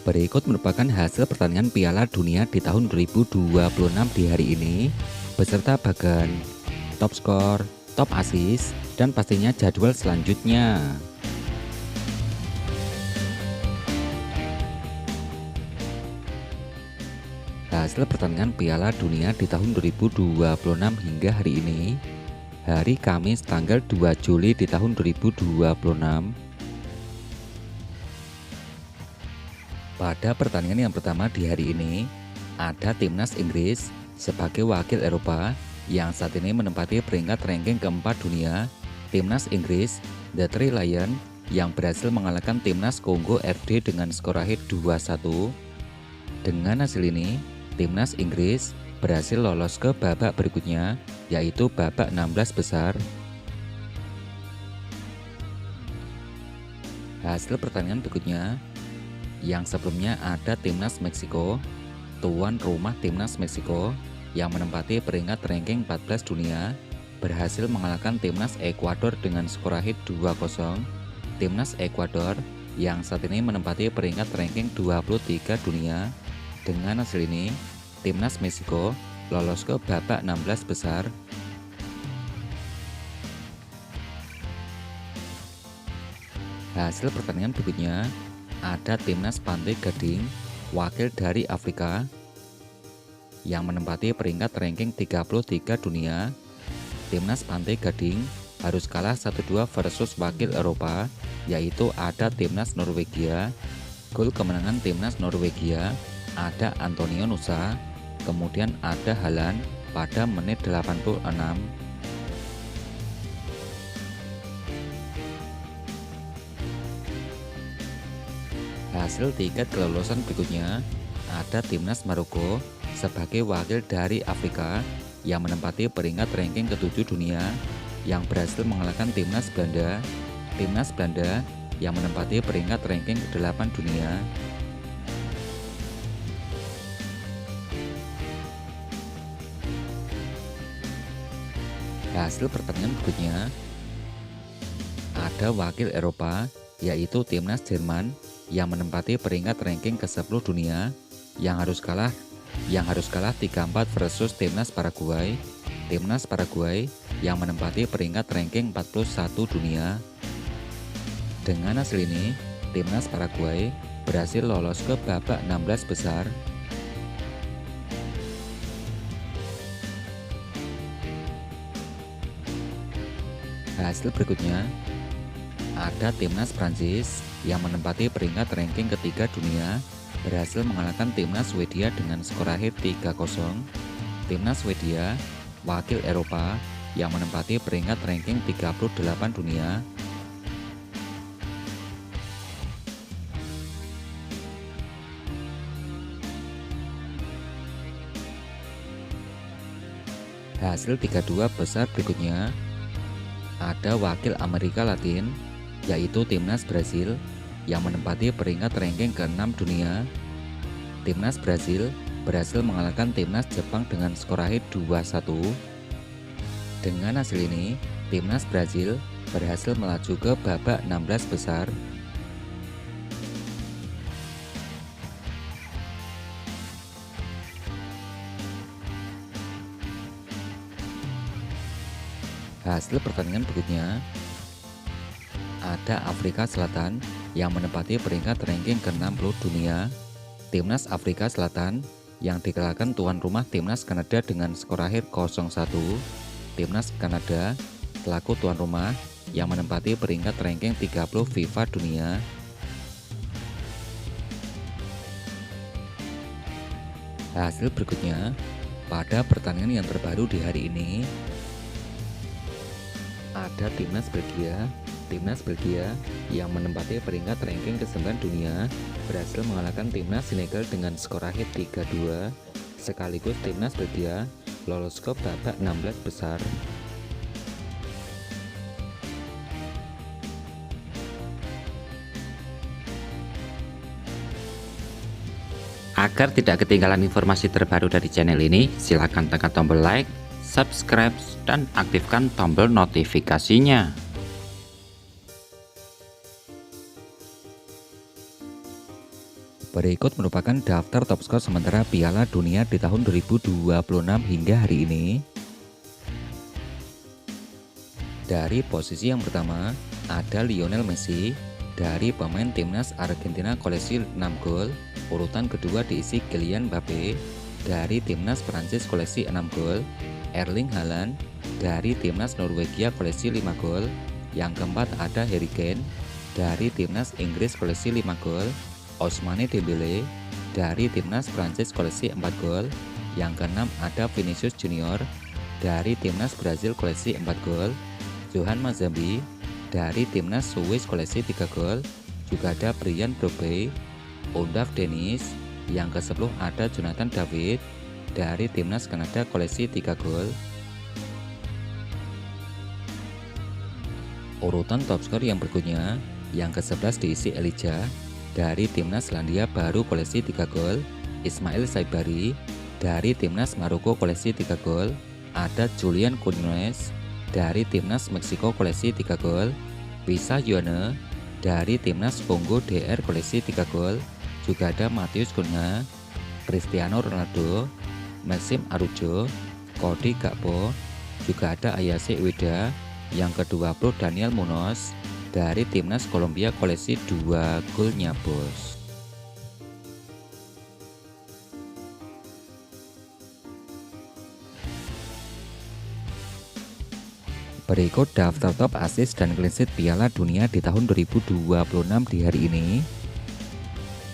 Berikut merupakan hasil pertandingan Piala Dunia di tahun 2026 di hari ini, beserta bagan top skor, top assist, dan pastinya jadwal selanjutnya. Hasil pertandingan Piala Dunia di tahun 2026 hingga hari ini, hari Kamis tanggal 2 Juli di tahun 2026. Pada pertandingan yang pertama di hari ini, ada timnas Inggris sebagai wakil Eropa yang saat ini menempati peringkat ranking keempat dunia. Timnas Inggris, The Three Lions, yang berhasil mengalahkan timnas Kongo RD dengan skor akhir 2-1. Dengan hasil ini, timnas Inggris berhasil lolos ke babak berikutnya, yaitu babak 16 besar. Hasil pertandingan berikutnya, yang sebelumnya ada timnas Meksiko, tuan rumah timnas Meksiko yang menempati peringkat ranking 14 dunia, berhasil mengalahkan timnas Ekuador dengan skor akhir 2-0. Timnas Ekuador yang saat ini menempati peringkat ranking 23 dunia. Dengan hasil ini, timnas Meksiko lolos ke babak 16 besar. Hasil pertandingan berikutnya, ada timnas Pantai Gading, wakil dari Afrika, yang menempati peringkat ranking 33 dunia. Timnas Pantai Gading harus kalah 1-2 versus wakil Eropa, yaitu ada timnas Norwegia. Gol kemenangan timnas Norwegia ada Antonio Nusa, kemudian ada Haaland pada menit 86. Hasil tiket kelolosan berikutnya, ada timnas Maroko sebagai wakil dari Afrika yang menempati peringkat ranking ke-7 dunia, yang berhasil mengalahkan timnas Belanda. Timnas Belanda yang menempati peringkat ranking ke-8 dunia. Hasil pertandingan berikutnya, ada wakil Eropa yaitu timnas Jerman yang menempati peringkat ranking ke-10 dunia, yang harus kalah 3-4 versus timnas Paraguay. Timnas Paraguay yang menempati peringkat ranking 41 dunia. Dengan hasil ini, timnas Paraguay berhasil lolos ke babak 16 besar. Hasil berikutnya, ada timnas Prancis yang menempati peringkat ranking ketiga dunia, berhasil mengalahkan timnas Swedia dengan skor akhir 3-0. Timnas Swedia, wakil Eropa, yang menempati peringkat ranking 38 dunia. Hasil 32 besar berikutnya, ada wakil Amerika Latin yaitu timnas Brasil yang menempati peringkat ranking ke-6 dunia. Timnas Brasil berhasil mengalahkan timnas Jepang dengan skor akhir 2-1. Dengan hasil ini, timnas Brasil berhasil melaju ke babak 16 besar. Hasil pertandingan berikutnya, ada Afrika Selatan yang menempati peringkat ranking ke-60 dunia. Timnas Afrika Selatan yang dikalahkan tuan rumah timnas Kanada dengan skor akhir 0-1. Timnas Kanada selaku tuan rumah yang menempati peringkat ranking 30 FIFA dunia. Hasil berikutnya, pada pertandingan yang terbaru di hari ini, ada timnas Belgia yang menempati peringkat ranking ke-9 dunia, berhasil mengalahkan timnas Senegal dengan skor akhir 3-2. Sekaligus timnas Belgia lolos ke babak 16 besar. Agar tidak ketinggalan informasi terbaru dari channel ini, silakan tekan tombol like, subscribe, dan aktifkan tombol notifikasinya. Berikut merupakan daftar top skor sementara Piala Dunia di tahun 2026 hingga hari ini. Dari posisi yang pertama, ada Lionel Messi dari pemain timnas Argentina koleksi 6 gol. Urutan kedua diisi Kylian Mbappe dari timnas Prancis koleksi 6 gol. Erling Haaland dari timnas Norwegia koleksi 5 gol. Yang keempat ada Harry Kane dari timnas Inggris koleksi 5 gol. Ousmane Dembele dari timnas Prancis koleksi 4 gol. Yang keenam ada Vinicius Junior dari timnas Brazil koleksi 4 gol. Johan Mazambi dari timnas Swiss koleksi 3 gol. Juga ada Brian Brobey, Undaf Dennis. Yang ke-10 ada Jonathan David dari timnas Kanada koleksi 3 gol. Urutan top skor yang berikutnya, yang ke-11 diisi Elijah dari timnas Selandia Baru koleksi 3 gol. Ismail Saibari dari timnas Maroko koleksi 3 gol. Ada Julian Quinones dari timnas Meksiko koleksi 3 gol. Pisa Yuane dari timnas Kongo DR koleksi 3 gol. Juga ada Matius Cunha, Cristiano Ronaldo, Maxim Arujo, Cody Gakpo. Juga ada Ayase Ueda. Yang ke-20 Daniel Munoz dari timnas Kolombia koleksi 2 golnya bos. Berikut daftar top assist dan clean sheet Piala Dunia di tahun 2026 di hari ini.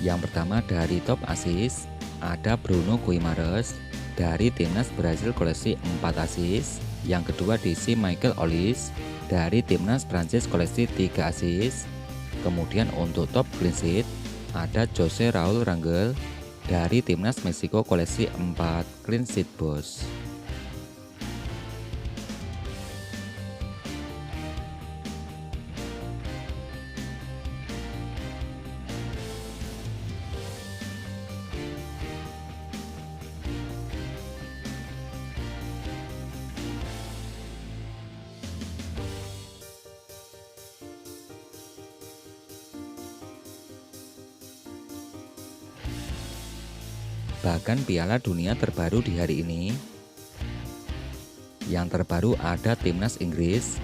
Yang pertama dari top assist ada Bruno Guimaraes dari timnas Brazil koleksi 4 assist. Yang kedua diisi Michael Olise dari timnas Prancis koleksi 3 assist. Kemudian untuk top clean sheet ada Jose Raul Rangel dari timnas Meksiko koleksi 4 clean sheet bos. Bahkan Piala Dunia terbaru di hari ini. Yang terbaru ada Timnas Inggris.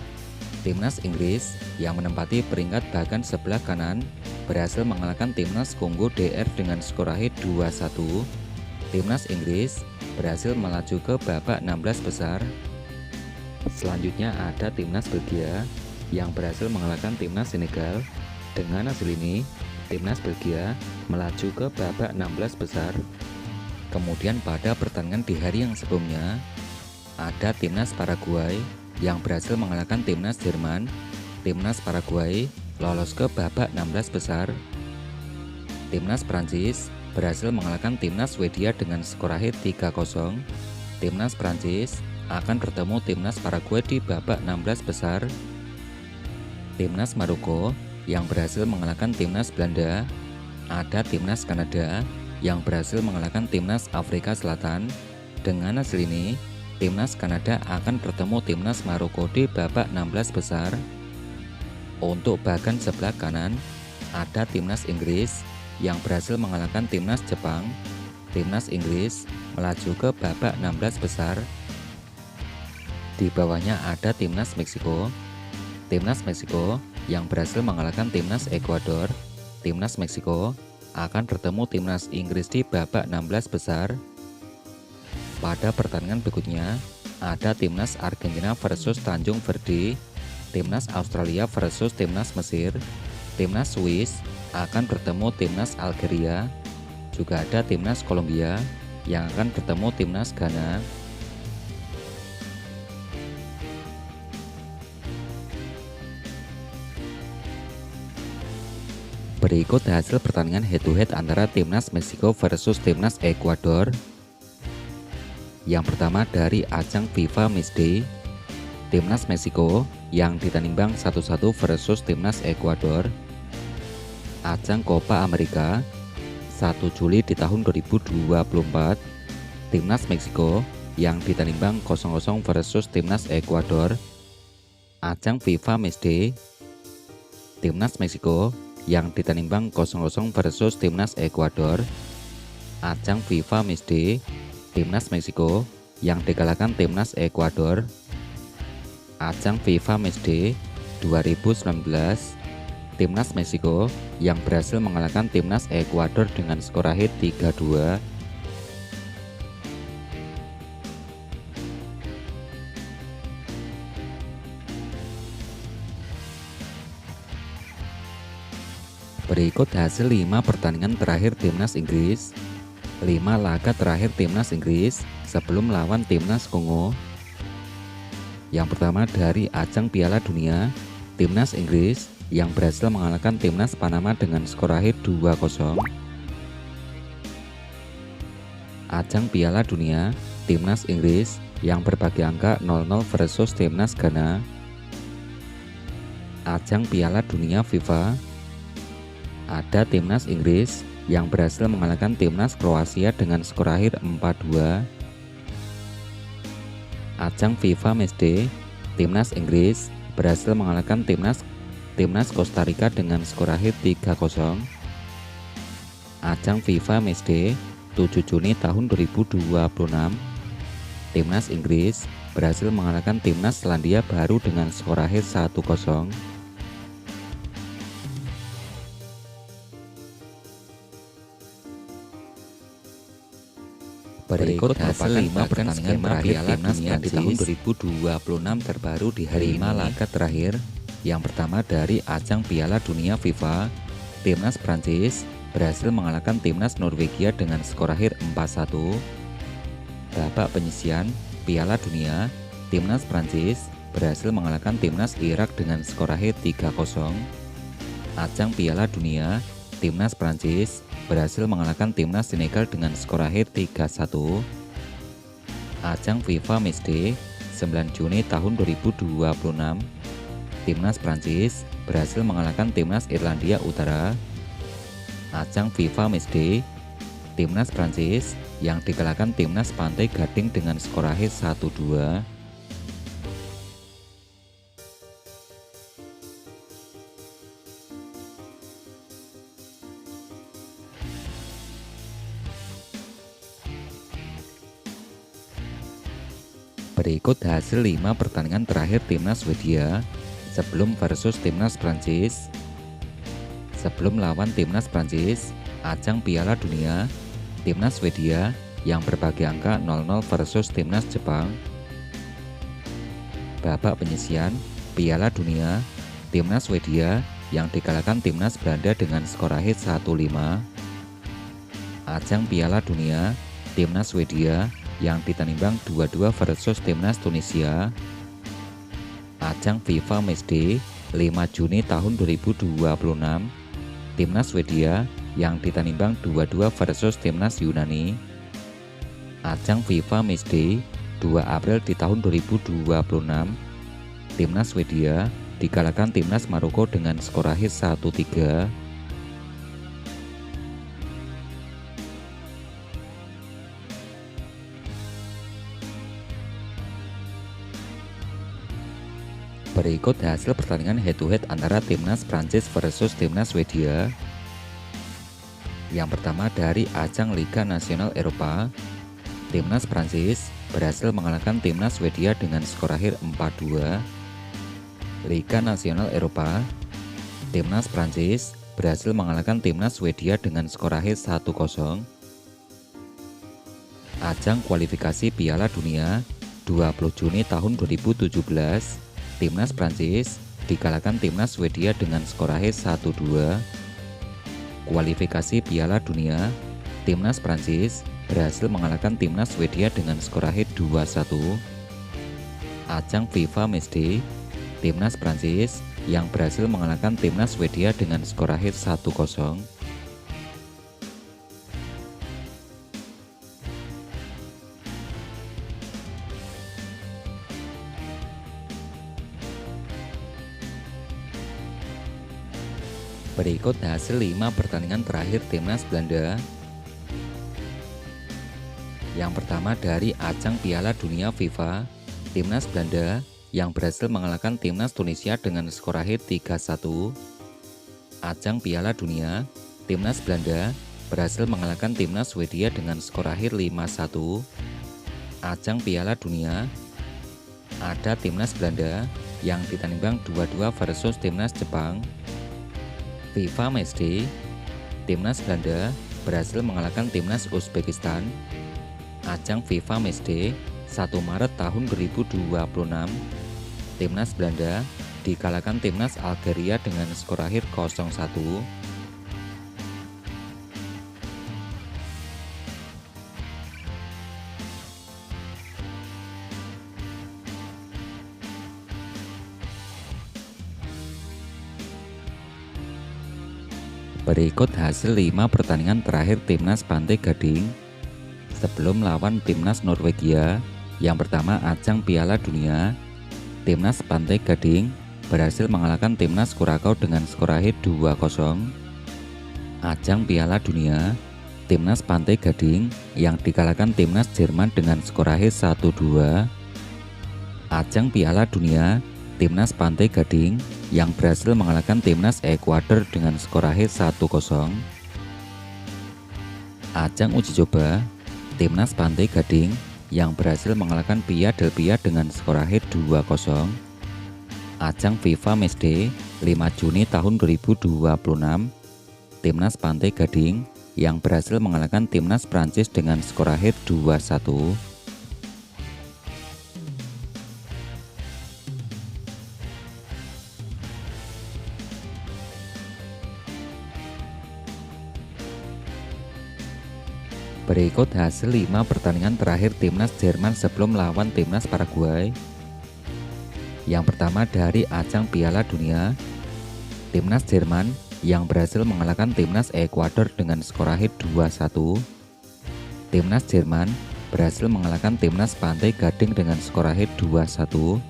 Timnas Inggris yang menempati peringkat bahkan sebelah kanan berhasil mengalahkan Timnas Kongo DR dengan skor akhir 2-1. Timnas Inggris berhasil melaju ke babak 16 besar. Selanjutnya ada Timnas Belgia yang berhasil mengalahkan Timnas Senegal. Dengan hasil ini, Timnas Belgia melaju ke babak 16 besar. Kemudian pada pertandingan di hari yang sebelumnya, ada Timnas Paraguay yang berhasil mengalahkan Timnas Jerman. Timnas Paraguay lolos ke babak 16 besar. Timnas Prancis berhasil mengalahkan Timnas Swedia dengan skor akhir 3-0. Timnas Prancis akan bertemu Timnas Paraguay di babak 16 besar. Timnas Maroko yang berhasil mengalahkan Timnas Belanda. Ada Timnas Kanada yang berhasil mengalahkan Timnas Afrika Selatan. Dengan hasil ini, Timnas Kanada akan bertemu Timnas Maroko di babak 16 besar. Untuk bagian sebelah kanan, ada Timnas Inggris yang berhasil mengalahkan Timnas Jepang. Timnas Inggris melaju ke babak 16 besar. Di bawahnya ada Timnas Meksiko. Timnas Meksiko yang berhasil mengalahkan Timnas Ekuador. Timnas Meksiko akan bertemu Timnas Inggris di babak 16 besar. Pada pertandingan berikutnya ada Timnas Argentina versus Tanjung Verde, Timnas Australia versus Timnas Mesir, Timnas Swiss akan bertemu Timnas Algeria, juga ada Timnas Kolombia yang akan bertemu Timnas Ghana. Berikut hasil pertandingan head-to-head antara Timnas Meksiko versus Timnas Ekuador. Yang pertama dari ajang FIFA Matchday, Timnas Meksiko yang ditandingkan 1-1 versus Timnas Ekuador. Ajang Copa America 1 Juli di tahun 2024, Timnas Meksiko yang ditandingkan 0-0 versus Timnas Ekuador. Ajang FIFA Matchday, Timnas Meksiko yang ditanimbang 0-0 versus timnas Ekuador. Ajang FIFA Matchday, timnas Meksiko yang dikalahkan timnas Ekuador. Ajang FIFA Matchday 2019, timnas Meksiko yang berhasil mengalahkan timnas Ekuador dengan skor akhir 3-2. Berikut hasil 5 pertandingan terakhir timnas Inggris. 5 laga terakhir timnas Inggris sebelum lawan timnas Kongo. Yang pertama dari ajang Piala Dunia, timnas Inggris yang berhasil mengalahkan timnas Panama dengan skor akhir 2-0. Ajang Piala Dunia, timnas Inggris yang berbagi angka 0-0 versus timnas Ghana. Ajang Piala Dunia FIFA, ada timnas Inggris yang berhasil mengalahkan timnas Kroasia dengan skor akhir 4-2. Ajang FIFA Matchday, timnas Inggris berhasil mengalahkan timnas Kosta Rika dengan skor akhir 3-0. Ajang FIFA Matchday 7 Juni tahun 2026, timnas Inggris berhasil mengalahkan timnas Selandia Baru dengan skor akhir 1-0. Berikut hasil 5 pertandingan terakhir timnas Prancis di tahun 2026 terbaru di hari 5 laga terakhir. Yang pertama dari ajang Piala Dunia FIFA, timnas Prancis berhasil mengalahkan timnas Norwegia dengan skor akhir 4-1. Babak penyisihan Piala Dunia, timnas Prancis berhasil mengalahkan timnas Irak dengan skor akhir 3-0. Ajang Piala Dunia, timnas Prancis berhasil mengalahkan timnas Senegal dengan skor akhir 3-1. Ajang FIFA Matchday 9 Juni tahun 2026, timnas Prancis berhasil mengalahkan timnas Irlandia Utara. Ajang FIFA Matchday, timnas Prancis yang dikalahkan timnas Pantai Gading dengan skor akhir 1-2. Berikut hasil 5 pertandingan terakhir timnas Swedia sebelum versus timnas Prancis. Sebelum lawan timnas Prancis, ajang Piala Dunia, timnas Swedia yang berbagi angka 0-0 versus timnas Jepang. Babak penyisihan Piala Dunia, timnas Swedia yang dikalahkan timnas Belanda dengan skor akhir 1-5. Ajang Piala Dunia, timnas Swedia yang ditanimbang 2-2 versus timnas Tunisia. Ajang FIFA Matchday 5 Juni tahun 2026, timnas Swedia yang ditanimbang 2-2 versus timnas Yunani. Ajang FIFA Matchday 2 April di tahun 2026, timnas Swedia dikalahkan timnas Maroko dengan skor akhir 1-3. Berikut hasil pertandingan head-to-head antara timnas Prancis versus timnas Swedia. Yang pertama dari ajang Liga Nasional Eropa, timnas Prancis berhasil mengalahkan timnas Swedia dengan skor akhir 4-2. Liga Nasional Eropa, timnas Prancis berhasil mengalahkan timnas Swedia dengan skor akhir 1-0. Ajang kualifikasi Piala Dunia 20 Juni tahun 2017, timnas Prancis dikalahkan timnas Swedia dengan skor akhir 1-2. Kualifikasi Piala Dunia, timnas Prancis berhasil mengalahkan timnas Swedia dengan skor akhir 2-1. Ajang FIFA Matchday, timnas Prancis yang berhasil mengalahkan timnas Swedia dengan skor akhir 1-0. Berikut hasil 5 pertandingan terakhir timnas Belanda. Yang pertama dari ajang Piala Dunia FIFA, timnas Belanda yang berhasil mengalahkan timnas Tunisia dengan skor akhir 3-1. Ajang Piala Dunia, timnas Belanda berhasil mengalahkan timnas Swedia dengan skor akhir 5-1. Ajang Piala Dunia, ada timnas Belanda yang ditandingkan 2-2 versus timnas Jepang. FIFA Matchday, timnas Belanda berhasil mengalahkan timnas Uzbekistan. Ajang FIFA Matchday 1 Maret tahun 2026, timnas Belanda dikalahkan timnas Algeria dengan skor akhir 0-1. Berikut hasil 5 pertandingan terakhir timnas Pantai Gading sebelum melawan timnas Norwegia. Yang pertama, ajang Piala Dunia, timnas Pantai Gading berhasil mengalahkan timnas Kurakau dengan skor akhir 2-0. Ajang Piala Dunia, timnas Pantai Gading yang dikalahkan timnas Jerman dengan skor akhir 1-2. Ajang Piala Dunia, timnas Pantai Gading yang berhasil mengalahkan timnas Ekuador dengan skor akhir 1-0. Ajang uji coba, timnas Pantai Gading yang berhasil mengalahkan Pia Delpia dengan skor akhir 2-0. Ajang FIFA Matchday 5 Juni tahun 2026, timnas Pantai Gading yang berhasil mengalahkan timnas Prancis dengan skor akhir 2-1. Berikut hasil 5 pertandingan terakhir timnas Jerman sebelum melawan timnas Paraguay. Yang pertama, dari ajang Piala Dunia, timnas Jerman yang berhasil mengalahkan timnas Ekuador dengan skor akhir 2-1. Timnas Jerman berhasil mengalahkan timnas Pantai Gading dengan skor akhir 2-1.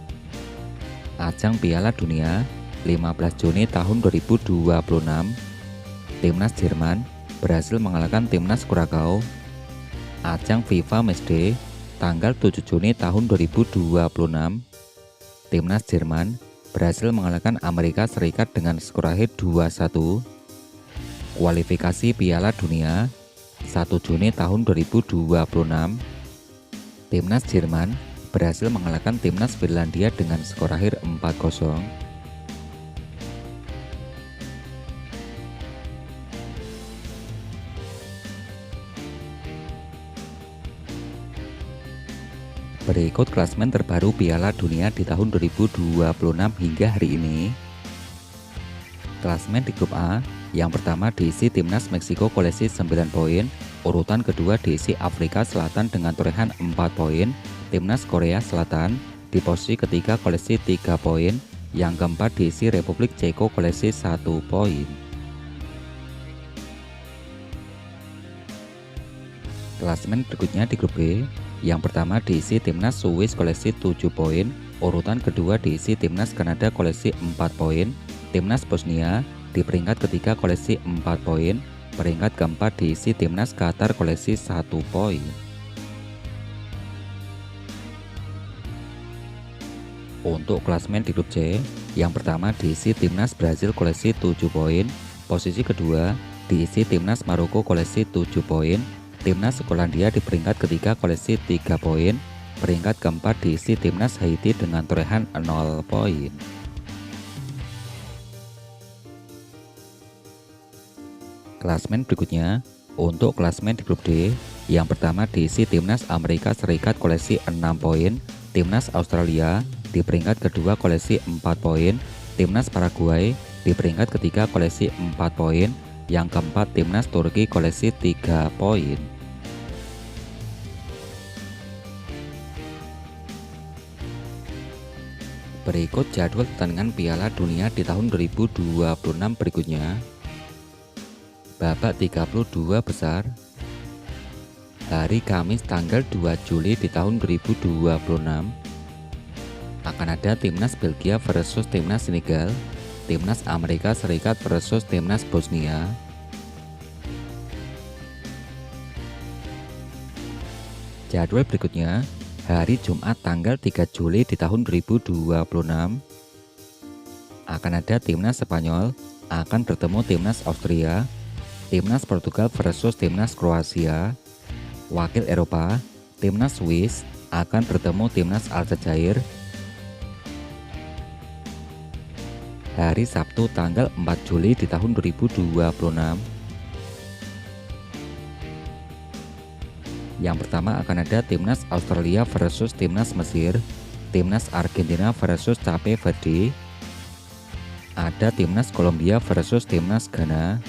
Ajang Piala Dunia 15 Juni tahun 2026, timnas Jerman berhasil mengalahkan timnas Kurakau. Ajang FIFA Matchday tanggal 7 Juni tahun 2026, timnas Jerman berhasil mengalahkan Amerika Serikat dengan skor akhir 2-1. Kualifikasi Piala Dunia 1 Juni tahun 2026, timnas Jerman berhasil mengalahkan timnas Finlandia dengan skor akhir 4-0. Berikut klasemen terbaru Piala Dunia di tahun 2026 hingga hari ini. Klasemen di grup A, yang pertama diisi timnas Meksiko koleksi 9 poin, urutan kedua diisi Afrika Selatan dengan torehan 4 poin, timnas Korea Selatan di posisi ketiga koleksi 3 poin, yang keempat diisi Republik Ceko koleksi 1 poin. Klasemen berikutnya di grup B, yang pertama diisi timnas Swiss koleksi 7 poin, urutan kedua diisi timnas Kanada koleksi 4 poin, timnas Bosnia di peringkat ketiga koleksi 4 poin, peringkat keempat diisi timnas Qatar koleksi 1 poin. Untuk klasemen di grup C, yang pertama diisi timnas Brazil koleksi 7 poin, posisi kedua diisi timnas Maroko koleksi 7 poin, timnas Skotlandia di peringkat ketiga koleksi 3 poin, peringkat keempat diisi timnas Haiti dengan torehan 0 poin. Klasemen berikutnya, untuk klasemen di grup D, yang pertama diisi timnas Amerika Serikat koleksi 6 poin, timnas Australia di peringkat kedua koleksi 4 poin, timnas Paraguay di peringkat ketiga koleksi 4 poin, yang keempat timnas Turki koleksi 3 poin. Berikut jadwal pertandingan Piala Dunia di tahun 2026 berikutnya. Babak 32 besar, hari Kamis tanggal 2 Juli di tahun 2026 akan ada timnas Belgia versus timnas Senegal, timnas Amerika Serikat versus timnas Bosnia. Jadwal berikutnya, hari Jumat tanggal 3 Juli di tahun 2026 akan ada timnas Spanyol akan bertemu timnas Austria, timnas Portugal versus timnas Kroasia. Wakil Eropa, timnas Swiss akan bertemu timnas Aljazair. Hari Sabtu tanggal 4 Juli di tahun 2026. Yang pertama akan ada timnas Australia versus timnas Mesir, timnas Argentina versus Cape Verde, ada timnas Kolombia versus timnas Ghana,